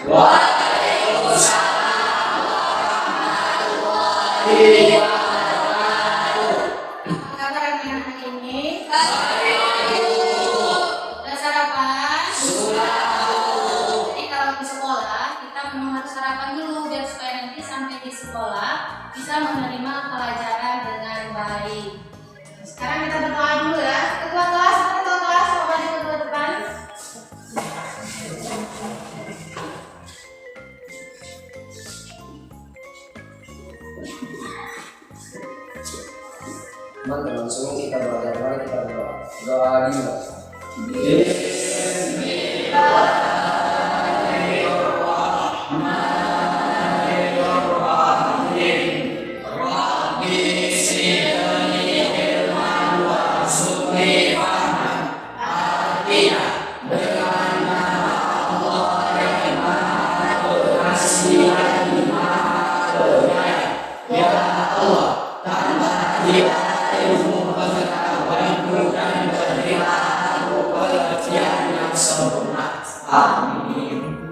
Waalaikumsalam warahmatullahi wabarakatuh. Apa kabar anak-anak ini? Baik. Sudah sarapan? Sudah. Jadi kalau di sekolah kita memang harus sarapan dulu biar supaya nanti sampai di sekolah bisa menerima pelajaran dengan baik. Sekarang kita berdoa dulu ya. Ketua kelas, Bapak di ketua depan. Teman-teman, langsung kita belajar, mari kita berdoa. Doa dimulai.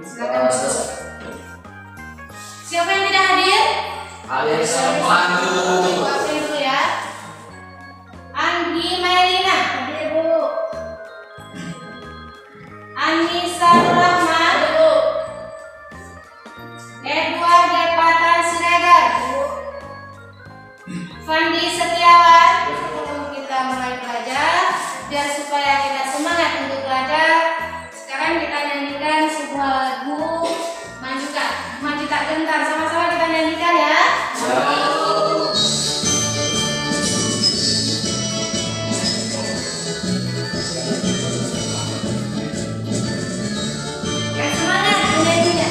Silakan. Siapa yang tidak hadir? Hadir semua. Absen dulu ya. Anggi Mailina, hadir Bu. Anissa Rahman, Bu. Edward Depatan Siregar, Bu. Fandi Setiawan. Sebelum kita mulai belajar, biar supaya kita semangat untuk belajar, sekarang kita nyanyikan sebuah lagu Maju Tak Gentar. Sama-sama kita nyanyikan ya. Yang semangat menyanyinya.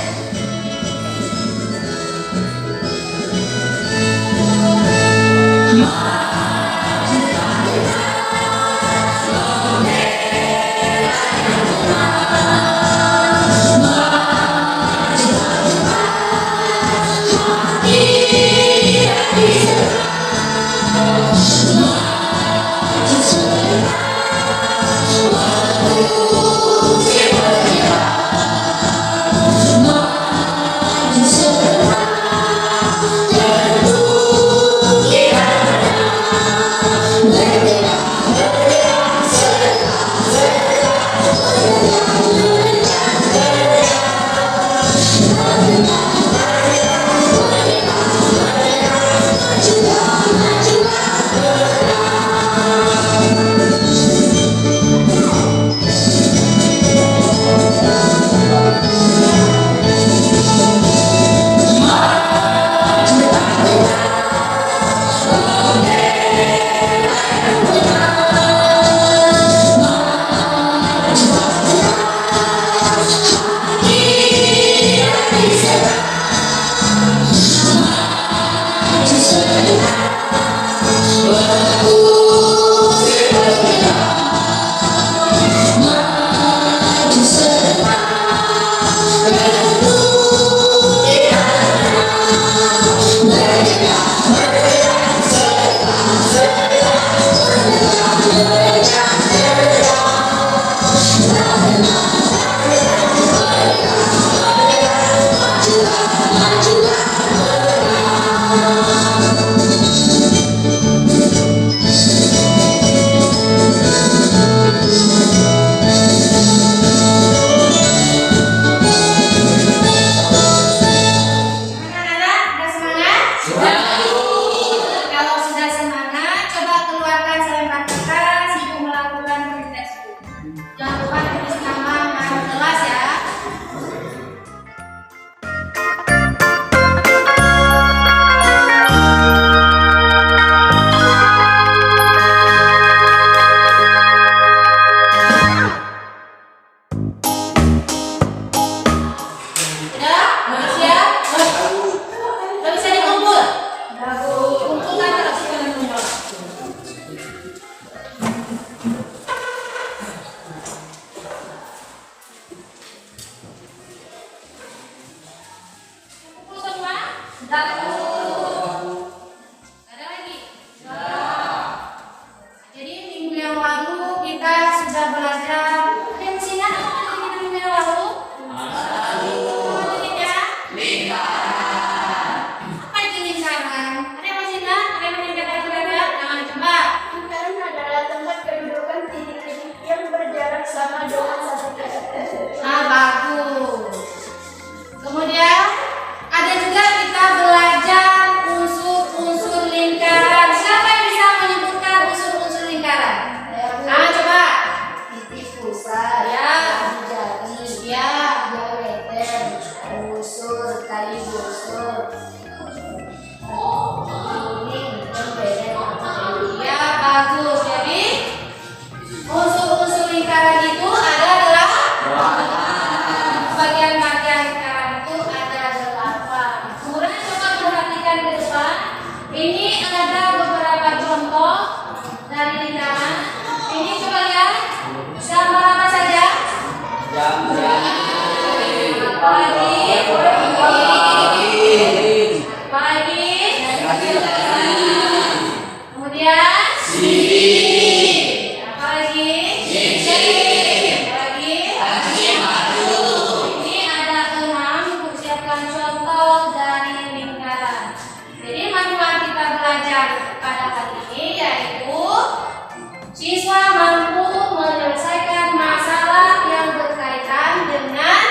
Ada lagi? Jadi minggu yang lalu kita sudah belajar. Ada yang masih ingat minggu yang lalu? sekaligus. Ya, bagus. Jadi unsur-unsur lingkaran itu ada bagian-bagian lingkaran itu ada 8. Kemudian coba perhatikan ke depan. Ini ada beberapa contoh dari lingkaran. Ini coba lihat. Gambar apa saja? Apalagi? Kemudian? Apalagi? Ini ada 6. Persiapkan contoh dari lingkaran. Jadi manfaat kita belajar pada hari ini yaitu siswa mampu menyelesaikan masalah yang berkaitan dengan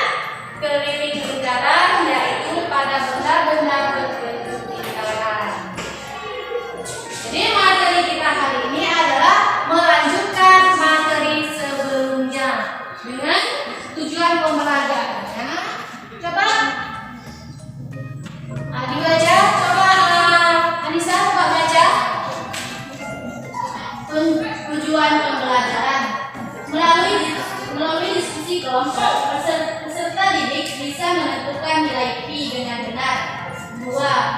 keliling lingkaran, yaitu pada benda-benda berbentuk lingkaran. Jadi materi kita hari ini adalah melanjutkan materi sebelumnya dengan tujuan pembelajarannya. Coba dibaca, coba Anissa coba baca. Tujuan pembelajaran melalui diskusi kelompok peserta didik bisa menentukan nilai Pi dengan benar. 2.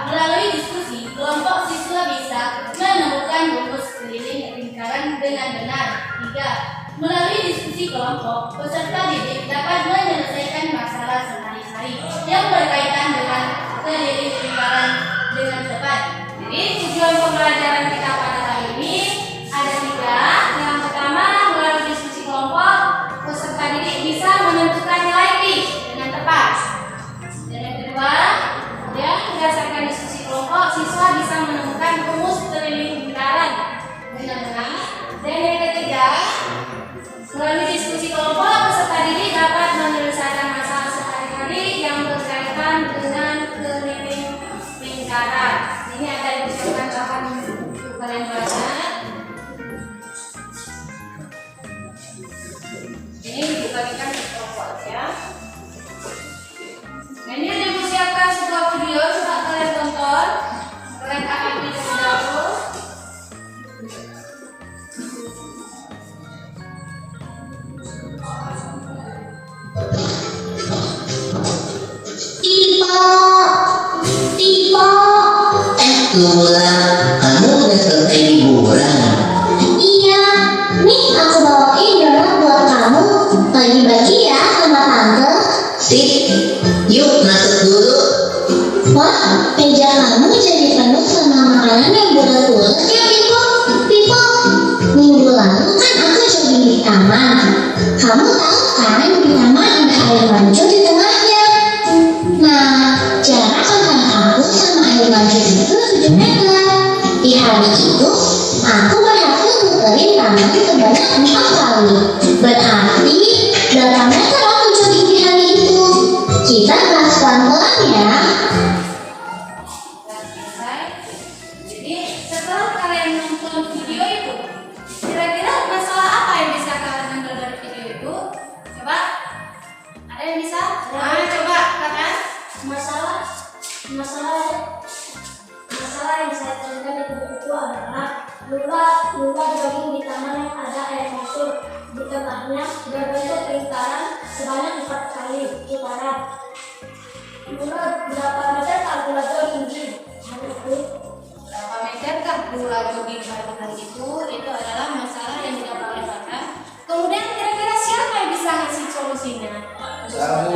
Melalui diskusi kelompok siswa bisa menemukan rumus keliling lingkaran dengan benar. 3. Melalui diskusi kelompok peserta didik dapat menyelesaikan masalah sehari-hari yang berkaitan dengan keliling lingkaran dengan tepat. Jadi tujuan pembelajaran kita pada hari ini ada 3. Yang pertama, melalui diskusi kelompok, peserta didik bisa menentukan nilai Pi dengan tepat. Dan yang kedua, berdasarkan diskusi kelompok, siswa bisa menemukan rumus keliling lingkaran dengan benar. Dan yang ketiga, melalui diskusi kelompok, peserta didik dapat menyelesaikan masalah sehari-hari yang berkaitan dengan keliling lingkaran. Ini ada dipersiapkan bahan untuk kalian baca. Ini dibagikan ke kelompok ya. Nah, ini dipersiapkan sebuah video, coba kalian tonton. Kalian akan video dahulu. Tipe. Lula, kamu udah selesai liburan? Iya, nih aku bawain donat buat kamu. Lagi bagi ya sama tante. Sip, yuk masuk dulu. Wah, meja kamu jadi penuh sama makanan yang bulat-bulat ya, Pipo. Minggu lalu kan aku jogging di taman. Kamu tahu kan di taman ada air mancur di tengahnya. Nah, jarak antara aku sama air mancur itu 7 meter. Di hari itu, aku berhasil muterin taman sebanyak 4 kali. Berarti 8 meter aku jogging di hari itu. Kita bahas pelan-pelan ya. Selesai. Jadi setelah kalian nonton video itu, kira-kira masalah apa yang bisa kalian ambil dari video itu? Coba, ada yang bisa? Coba katakan Masalah yang saya temukan di buku adalah Lula jogging di taman yang ada air mancur. Di tengahnya berbentuk lingkaran sebanyak 4 kali putaran. Lula berapa meter tak Lula jogging di hari itu? berapa meter kah Lula jogging pada hari itu? Itu adalah masalah yang didapat oleh Bapak. Kemudian kira-kira siapa yang bisa ngasih solusinya? Coba.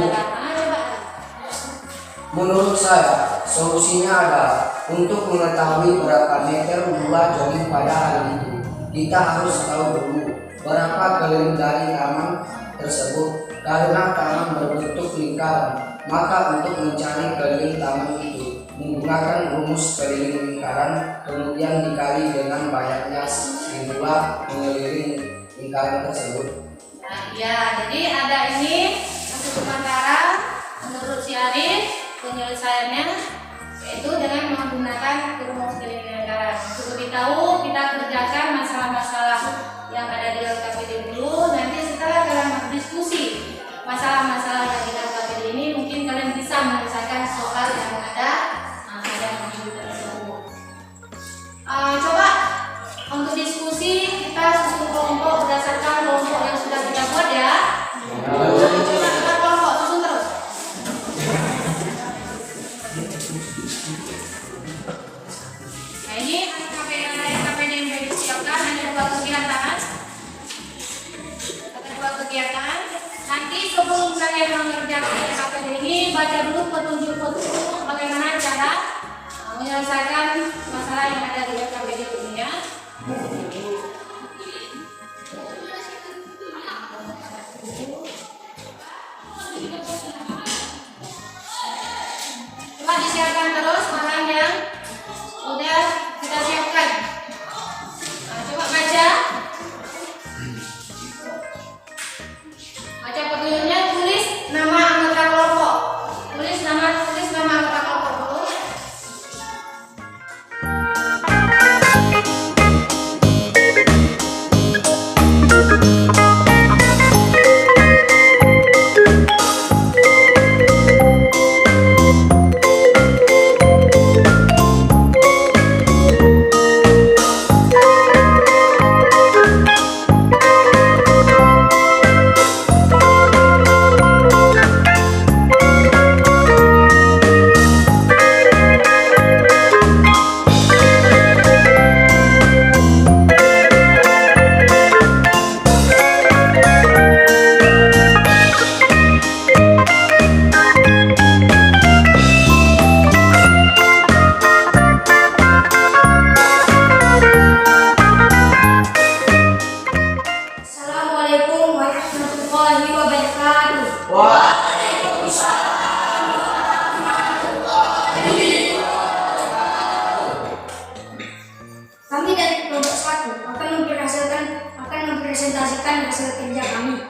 Menurut saya, solusinya adalah untuk mengetahui berapa meter Lula jogging pada hari itu. Kita harus tahu dulu berapa keliling dari taman tersebut. Karena taman berbentuk lingkaran, maka untuk mencari keliling taman itu menggunakan rumus keliling lingkaran, kemudian dikali dengan banyaknya Lula mengelilingi lingkaran tersebut. Nah, ya, jadi ada ini untuk sementara menurut si Arif penyelesaiannya yaitu dengan menggunakan rumus keliling lingkaran. Untuk lebih tahu, kita kerjakan masalah-masalah yang ada di dalam KPD dulu. Nanti setelah kalian berdiskusi masalah-masalah yang di dalam KPD ini, mungkin kalian bisa menyelesaikan soal yang mengerjakan KPD ini, baca dulu petunjuk-petunjuk bagaimana cara menyelesaikan masalah yang ada di KPD ini ya. Coba disiapkan terus bahan yang udah kita siapkan. Nah, coba baca petunjuknya, tulis nama anggota kelompok. Tulis nama anggota kelompok dulu. Assalamualaikum warahmatullahi wabarakatuh. Kami dari kelompok 1 akan mempresentasikan hasil kerja kami.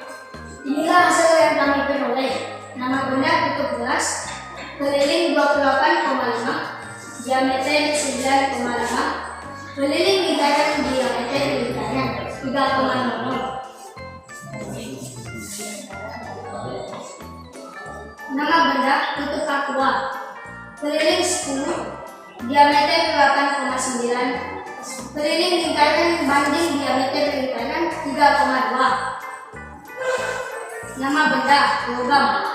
Inilah hasil yang kami peroleh. Nama benda tutup gelas, keliling 28,5, diameter 9,5, keliling lingkaran diameter lingkaran 3,00. Nama benda tutup aqua, keliling 10, diameter 8,9, keliling lingkaran banding diameter lingkaran 3,2. Nama benda lubang,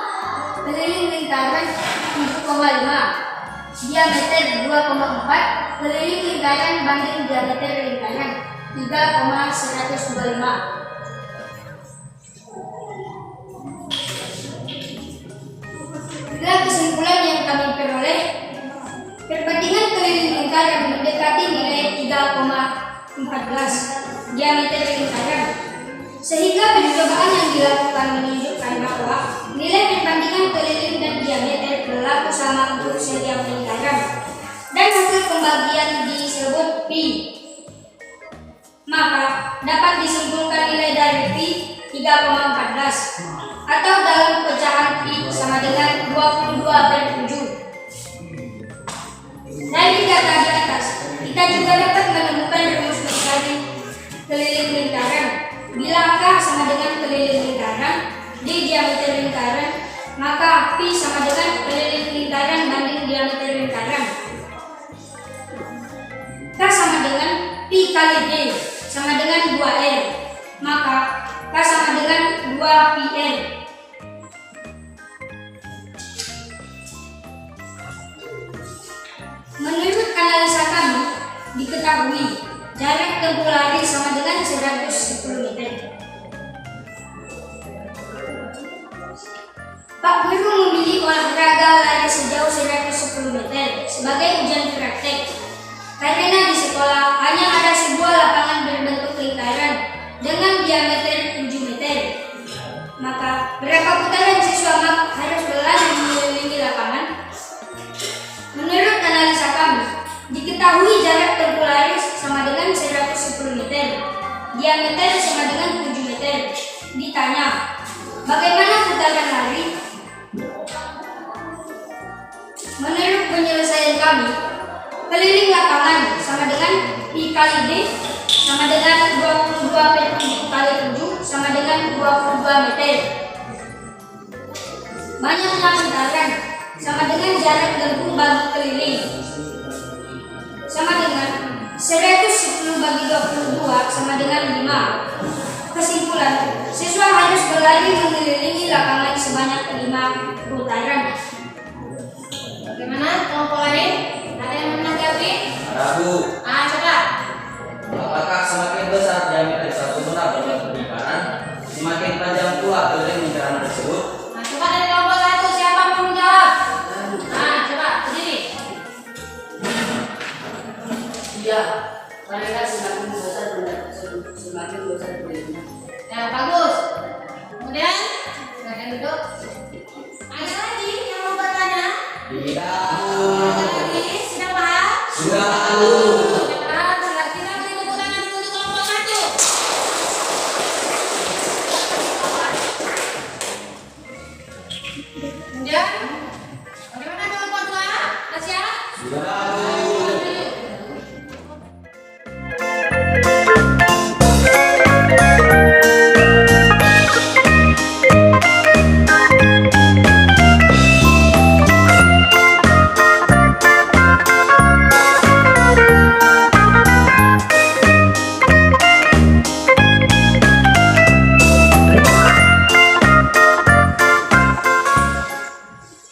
keliling lingkaran 7,5, diameter 2,4, keliling lingkaran banding diameter lingkaran 3,125. Inilah kesimpulan yang kami peroleh. Perbandingan keliling lingkaran mendekati nilai 3,14 diameter lingkaran, sehingga percobaan yang dilakukan menunjukkan bahwa nilai perbandingan keliling dan diameter berlaku sama untuk setiap lingkaran, dan hasil pembagian disebut pi. Maka dapat disimpulkan nilai dari pi 3,14 atau dalam pecahan pi sama dengan 22/7. Dari data di atas, kita juga dapat menemukan rumus mencari keliling lingkaran. Bila angka sama dengan keliling lingkaran di diameter lingkaran, maka pi sama dengan keliling lingkaran banding diameter lingkaran. K sama dengan pi kali D sama dengan 2R, maka K sama dengan 2πr. Menurut analisa kami, diketahui jarak tempuh lari sama dengan 110 meter. Pak Guru memilih olahraga lari sejauh 110 meter sebagai ujian praktek, karena di sekolah hanya ada sebuah lapangan berbentuk lingkaran dengan diameter 7 meter. Maka berapa putaran siswa harus berlari mengelilingi lapangan? Menurut analisa kami, diketahui jarak tempuh lari sama dengan 110 meter, diameter sama dengan 7 meter. Ditanya, bagaimana putaran lari? Menurut penyelesaian kami, keliling lapangan sama dengan pi kali D sama dengan 22/7 kali 7 sama dengan 22 meter. Banyaknya putaran sama dengan jarak tempuh bagi keliling sama dengan 110 bagi 22 sama dengan 5. Kesimpulan, siswa harus berlari mengelilingi lapangan sebanyak 5 putaran. Bagaimana kelompok lain? Ada yang menanggapi? Rabu. Coba. Apakah semakin besar diameter satu benda berbentuk lingkaran, semakin panjang pula keliling lingkaran tersebut? Coba dari Tidak. Lagi, sudah paham? Sudah, Bu. Sekarang silakan beri tepuk tangan dulu untuk kelompok 1. Kemudian, bagaimana kelompok 2? Sudah siap? Sudah, Bu.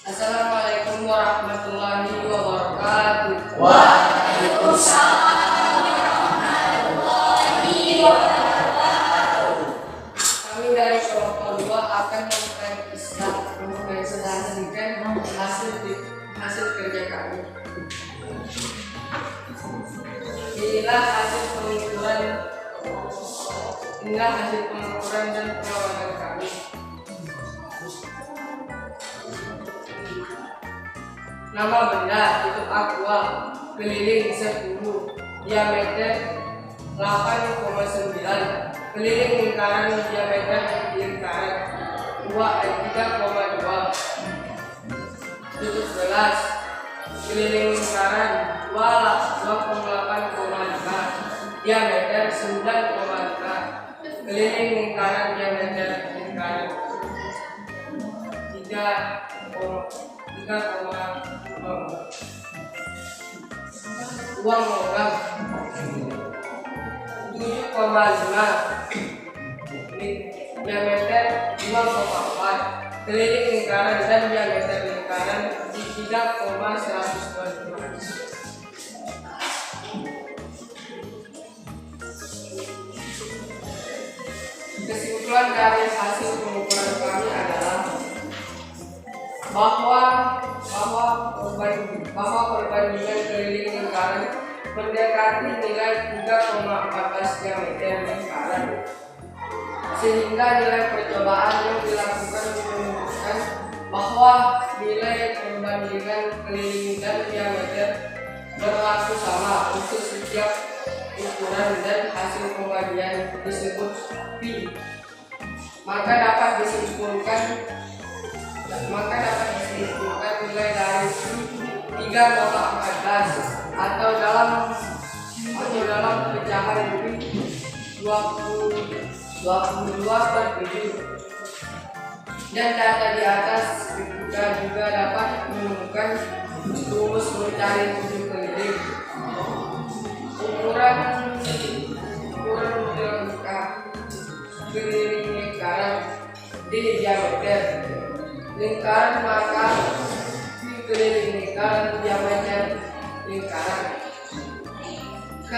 Assalamualaikum warahmatullahi wabarakatuh. Kami dari kelompok 2 akan mempresentasikan hasil kerja kami. Inilah hasil pengukuran dan pengawasan kami. Nama benda itu aqua, keliling 10, diameter 8,9, keliling lingkaran diameter lingkaran 3,2, tutup gelas, keliling lingkaran 2,8,5, diameter 9,5, keliling lingkaran diameter lingkaran 3,5. Uang logam 7,5, diameter 2,4, keliling lingkaran dan diameter lingkaran 3,125. Kesimpulan dari hasil pengukuran kami adalah bahwa perbandingan keliling lingkaran mendekati nilai 3,14 diameter lingkaran, sehingga nilai percobaan yang dilakukan menunjukkan bahwa nilai perbandingan keliling dan diameter berlaku sama untuk setiap ukuran dan hasil pembagian disebut pi. Maka dapat disimpulkan nilai dari 3,14 atau dalam pecahan pi 22/7. Dan data di atas juga dapat menemukan rumus mencari tujuh keliling. Ukuran keliling lingkaran di diameter lingkaran, maka keliling lingkaran diameter lingkaran K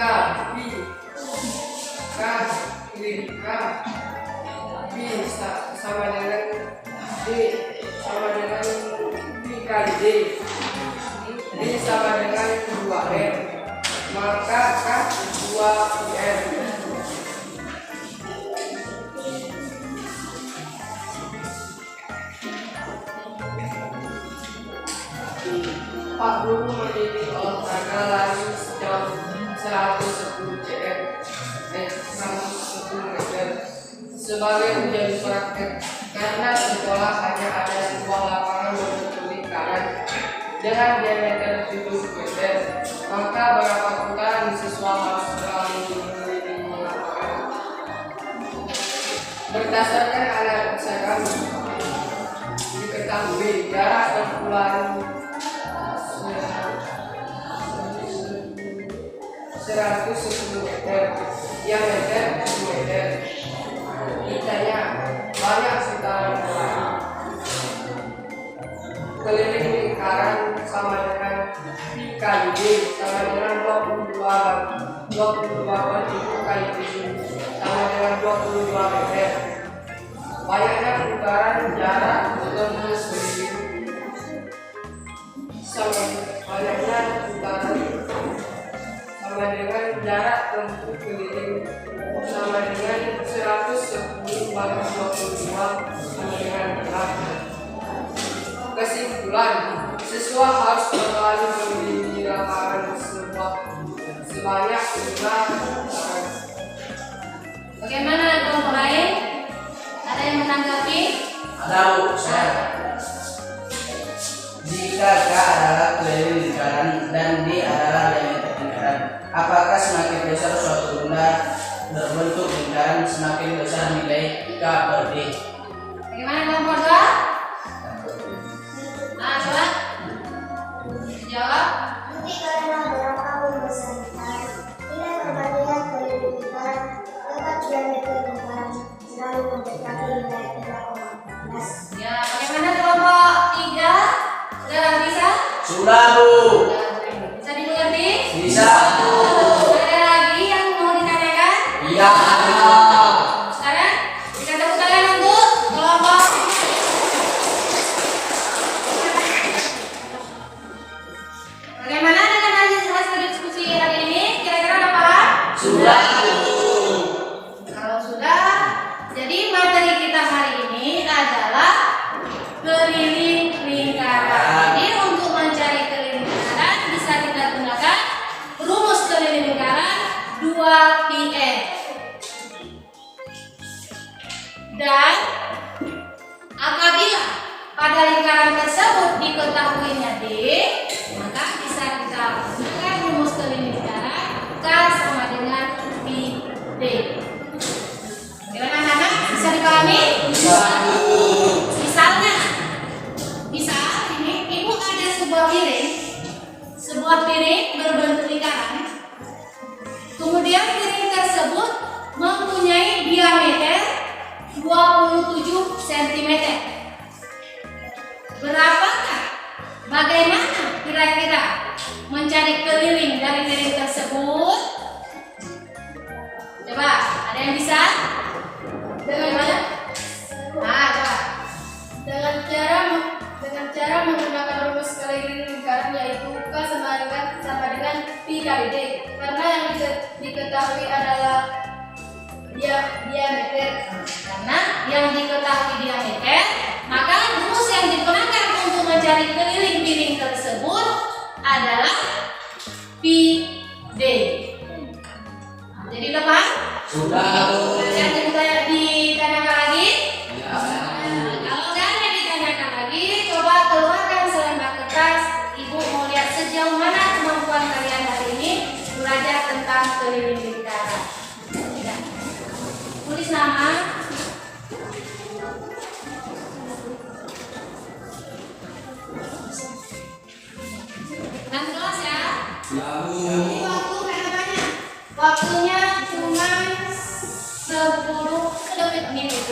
sama dengan D kali D sama dengan 2R, maka K 2R. Pak Guru mendidik olahraga lari sejauh 110 meter sebagai ujian praktek, karena sekolah hanya ada sebuah lapangan berbentuk lingkaran dengan diameter 7 meter, maka berapa putaran siswa harus berlari mengelilingi lapangan. Berdasarkan analisa kami, diketahui jarak tempuh 110 meter, diameter 10 meter. Ditanya banyak putaran berlari. Keliling lingkaran sama dengan pi kali D sama dengan 22 kali 7 sama dengan 22 meter. Banyaknya putaran jarak tempuh keliling sama dengan jarak tempuh keliling sama dengan 110 × 22 sama dengan 8. Kesimpulan, Siswa harus kembali mengelilingi lapangan sebanyak 5 kali. Bagaimana kelompok lain? Ada yang menanggapi? Tahu saya. Jika K adalah keliling lingkaran dan D adalah diameter lingkaran, apakah semakin besar suatu benda berbentuk lingkaran semakin besar nilai K per D? Bagaimana kelompok 2? Nah, coba jawab. Nanti karena berapapun besar lingkaran, nilai perbandingan keliling lingkaran dapat diameter lingkaran selalu mendekati nilai 3,14. Ya, bagaimana kelompok 3? Sudah bisa? Sudah, Bu. Bisa dimengerti? Bisa, Bu. Ada lagi yang mau ditanyakan? Iya. Sekarang bisa tepuk tangan untuk kelompok. Bagaimana dengan hasil diskusi hari ini? Kira-kira udah paham? Sudah, Bu. Kalau sudah, jadi materi kita hari ini adalah keliling lingkaran. Jadi untuk mencari keliling lingkaran bisa kita gunakan rumus keliling lingkaran 2πn. Dan apabila pada lingkaran tersebut diketahuinya D, maka bisa kita gunakan rumus keliling lingkaran K sama dengan πd. Bagaimana anak? Bisa dipahami? Misalnya, misal ini ibu ada sebuah piring berbentuk lingkaran. Kemudian piring tersebut mempunyai diameter 27 cm. Berapakah? Bagaimana kira-kira mencari keliling dari piring tersebut? Coba, ada yang bisa? Bagaimana? Nah, coba. Dengan cara menggunakan rumus keliling lingkaran yaitu K sama dengan pi kali D, karena yang diketahui adalah diameter. Karena yang diketahui diameter, maka rumus yang digunakan untuk mencari keliling piring tersebut adalah πd. Nah, jadi udah paham? Sudah, Bu. Yang ditanyakan lagi? Ya. Kalau nggak ada ditanyakan lagi, coba keluarkan selembar kertas. Ibu mau lihat sejauh mana kemampuan kalian hari ini belajar tentang keliling lingkaran. Ya. Tulis nama. Dan kelas ya. Ini waktu kayak banyak. Waktunya cuma 10 menit.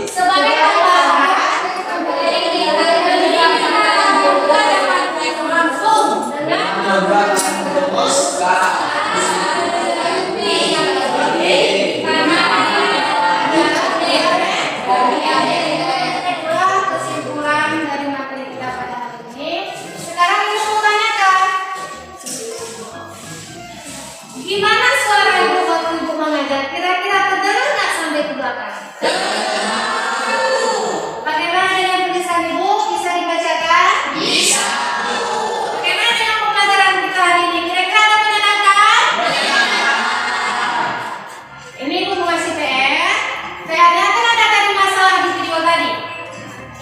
Sebagai tambahan, langsung dengan itulah kesimpulan dari materi kita pada hari ini. Sekarang ibu mau tanyakan, gimana suara ibu waktu ibu mengajar? Kira-kira terdengar nggak sampai ke belakang? Bagaimana dengan tulisan ibu? Bisa dibacakan? Bisa. Bagaimana dengan pembelajaran kita hari ini? Kira-kira ada menyenangkan? Ini ibu mau kasih PR. PR-nya kan ada tadi masalah di video tadi.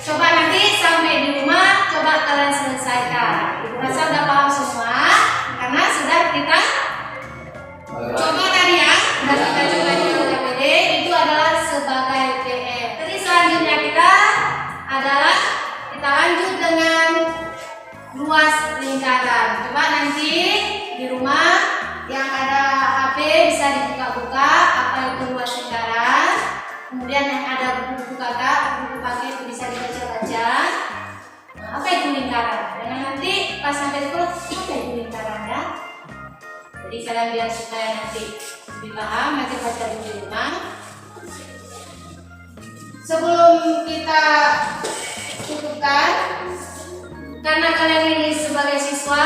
Coba nanti sampai di rumah, coba kalian selesaikan. Ibu rasa udah paham semua, karena sudah kita coba tadi ya. Sudah kita coba di KPD, itu adalah sebagai PR. Jadi selanjutnya kita adalah kita lanjut dengan luas lingkaran. Coba nanti di rumah yang ada HP bisa dibuka-buka apa itu luas lingkaran. Kemudian yang ada buku-buku kakak, buku pakai itu bisa dibaca-baca. Nah, apa itu lingkaran? Dan nanti pas sampai sekolah apa itu lingkaran ya? Jadi kalian biar supaya nanti lebih paham, nanti baca dulu di rumah. Sebelum kita cukupkan, karena kalian ini sebagai siswa,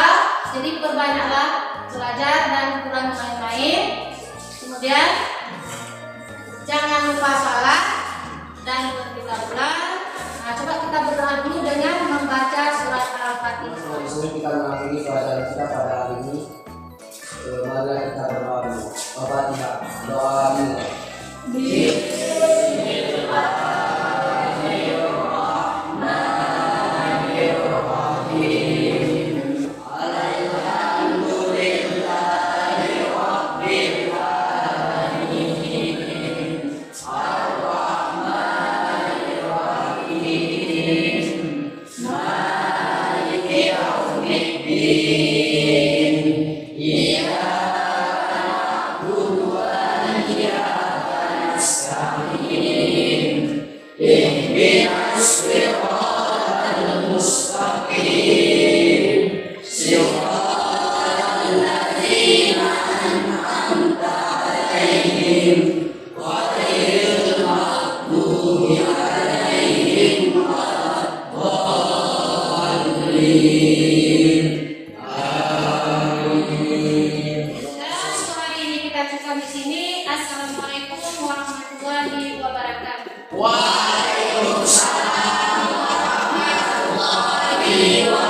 jadi perbanyaklah belajar dan kurang main-main. Kemudian jangan lupa sholat dan kita ulang. Nah, coba kita berdoa dulu dengan membaca surat Al-Fatihah. Di sini kita mengakhiri pelajaran kita pada hari ini. Marilah kita berdoa dulu. Al-Fatihah. Doa dimulai. Hari ini kita cukupkan di sini. Assalamualaikum warahmatullahi wabarakatuh. Waalaikumsalam warahmatullahi wabarakatuh.